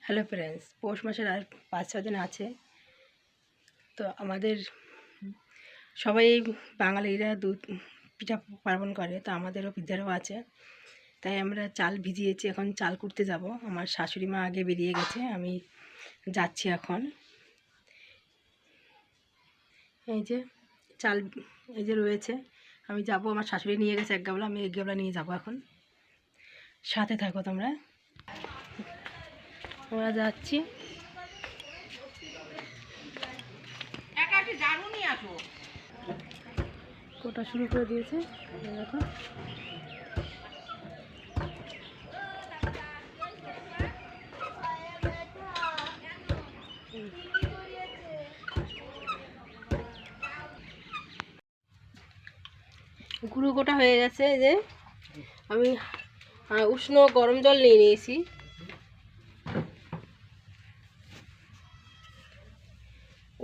Hello friends, পৌষ মাসের আর 5-6 দিন আছে। তো আমাদের সবাই বাঙালিরা দুধ পিঠা পার্বণ করে, তো আমাদেরও পিঠারও আছে। তাই আমরা চাল ভিজিয়েছি, এখন চাল কুটতে যাব। আমার শাশুড়ি মা আগে বেরিয়ে গেছে, আমি যাচ্ছি এখন। এই যে চাল এই যে রয়েছে, আমি যাব। আমার শাশুড়ি নিয়ে গেছে এক গাবলা, আমি এক গাবলা নিয়ে যাব এখন। সাথে থাকো তোমরা, আমরা যাচ্ছি। কোটা শুরু করে দিয়েছে, দেখো। গুঁড়ো গোটা হয়ে গেছে। এই যে আমি উষ্ণ গরম জল নিয়ে নিয়েছি।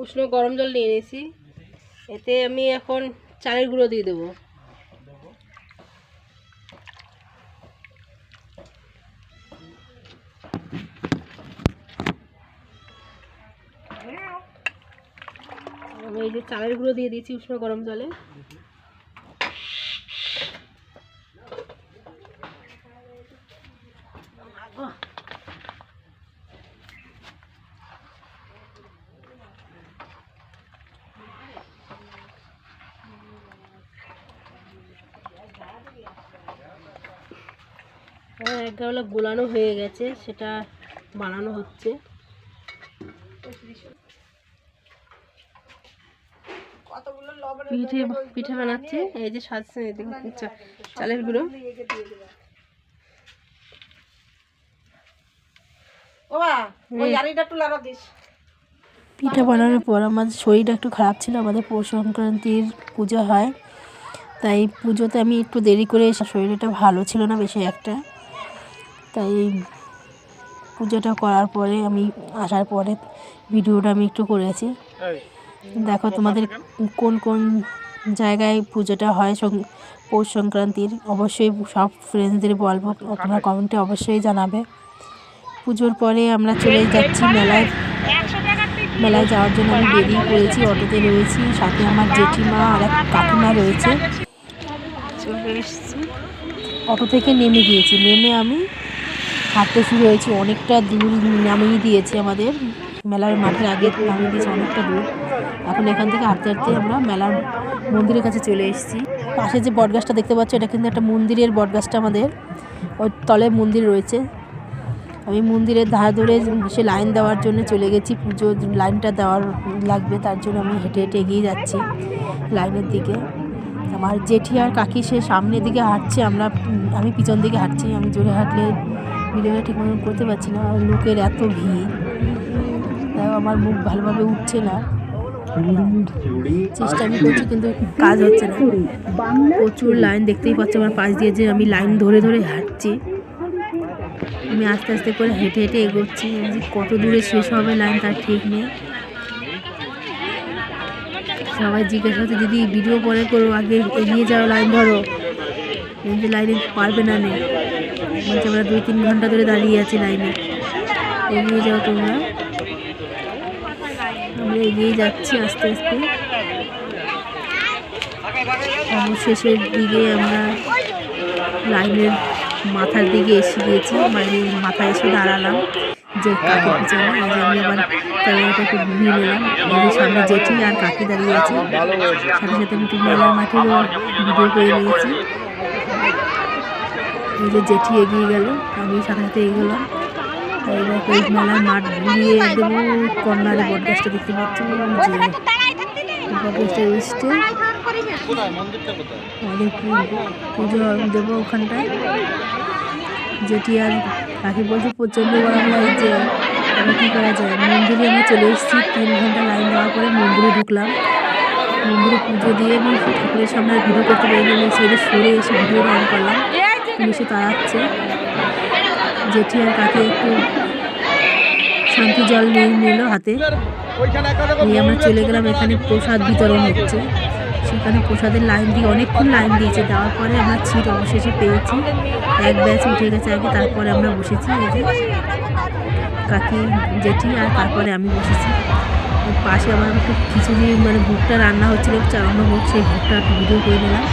উষ্ণ গরম জল নিয়ে নিয়েছি, এতে আমি এখন চালের গুঁড়ো দিয়ে দেবো। আমি এই যে চালের গুঁড়ো দিয়ে দিয়েছি উষ্ণ গরম জলে। এক গামলা গোলানো হয়ে গেছে, সেটা বানানো হচ্ছে। পিঠে বানাচ্ছে। এই যে চালের গুঁড়ো। পিঠা বানানোর পর আমাদের শরীরটা একটু খারাপ ছিল। আমাদের পৌষ সংক্রান্তির পুজো হয়, তাই পুজোতে আমি একটু দেরি করে এসে, শরীরটা ভালো ছিল না বেশি একটা। তাই পুজোটা করার পরে আমি আসার পরে ভিডিওটা আমি একটু করেছি। দেখো তোমাদের কোন কোন জায়গায় পুজোটা হয় পৌষ সংক্রান্তির, অবশ্যই সব ফ্রেন্ডসদের বলবো, তোমরা কমেন্টে অবশ্যই জানাবে। পুজোর পরে আমরা চলে যাচ্ছি মেলায়। মেলায় যাওয়ার জন্য আমি বেরিয়ে পড়েছি, অটোতে রয়েছি, সাথে আমার জেঠিমা আর এক কাকিমা রয়েছে। চলে এসেছি, অটো থেকে নেমে গিয়েছি। নেমে আমি হাঁটতে শুরু হয়েছি। অনেকটা দূর নামিয়ে দিয়েছে, আমাদের মেলার মাঠের আগে নামিয়ে দিয়েছে অনেকটা দূর। এখন এখান থেকে হাঁটতে হাঁটতে আমরা মেলার মন্দিরের কাছে চলে এসেছি। পাশে যে বটগাছটা দেখতে পাচ্ছ, এটা কিন্তু একটা মন্দিরের বটগাছটা। আমাদের ওই তলে মন্দির রয়েছে। আমি মন্দিরের ধার ধরে সে লাইন দেওয়ার জন্য চলে গেছি। পুজো লাইনটা দেওয়ার লাগবে, তার জন্য আমি হেঁটে হেঁটে এগিয়ে যাচ্ছি লাইনের দিকে। আমার জেঠি আর কাকি সে সামনের দিকে হাঁটছে, আমি পিছন দিকে হাঁটছি। আমি জোরে হাঁটলে ভিডিওটা ঠিক মতন করতে পারছি না, আর লোকের এত ভিড়, তাই আমার মুখ ভালোভাবে উঠছে না। চেষ্টা আমি করছি, কিন্তু কাজ হচ্ছে না। প্রচুর লাইন, দেখতেই পাচ্ছি আমার পাশ দিয়ে যে আমি লাইন ধরে ধরে হাঁটছি। আমি আস্তে আস্তে করে হেঁটে হেঁটে এগোচ্ছি। কত দূরে শেষ হবে লাইন তার ঠিক নেই। সবাই জিজ্ঞাসা করছে, দিদি ভিডিও পরে করো, আগে এগিয়ে যাও, লাইন ধরো। কিন্তু লাইনে পারবে না, নেই বলছে আমরা 2-3 ঘন্টা ধরে দাঁড়িয়ে আছি লাইনে, এগিয়ে যাও তোমরা। আমরা এগিয়ে যাচ্ছি আস্তে আস্তে। শেষের দিকে আমরা লাইনের মাথার দিকে এসে গিয়েছি, মানে মাথায় এসে দাঁড়ালাম যে কাকির পিছনে। এই যে আমি আবার ক্যামেরাটা একটু ঘুরিয়ে নিলাম। এই সামনে জেঠি আর কাকি দাঁড়িয়ে আছে, সাথে সাথে আমি একটু মেলার মাঠেরও ভিডিও করে নিয়েছি। এই যে জেঠি এগিয়ে গেল, আমি সাথে সাথে এগোলাম। এই মেলার মাঠ ঘুরিয়ে একদম কর্নারে বটগাছটা দেখতে পাচ্ছি, যে বটগাছটা এসছে। আমাদের পুজো দেবো ওখানটায়। জেঠি আর কাকি বলছে প্রচণ্ড গরম লাগছে, এবার কী করা যায়। মন্দিরে আমি চলে এসেছি, 3 ঘন্টা লাইন দেওয়ার পরে মন্দিরে ঢুকলাম। মন্দিরে পুজো দিয়ে আমি ঠাকুরের সামনে ভিডিও করতে পারি, আমি সেটা সরে এসে ভিডিও অন করলাম। পুলিশে তাড়াচ্ছে। জেঠি আর কাকি একটু শান্তি জল নিয়ে নিল হাতে, নিয়ে আমরা চলে গেলাম। এখানে প্রসাদ বিতরণ হচ্ছে, সেখানে প্রসাদের লাইন দিয়ে অনেকক্ষণ লাইন দিয়েছে। দেওয়ার পরে আমরা সিট অবশেষে পেয়েছি। এক ব্যাচ উঠে গেছে আগে, তারপরে আমরা বসেছি। এই যে কাকি, জেঠি আর তারপরে আমি বসেছি। পাশে আমার একটু খিচুড়ি মানে ভোগটা রান্না হচ্ছিলো, চালানো ভোগ, সেই ভোগটা একটু ভিডিও করে নিলাম।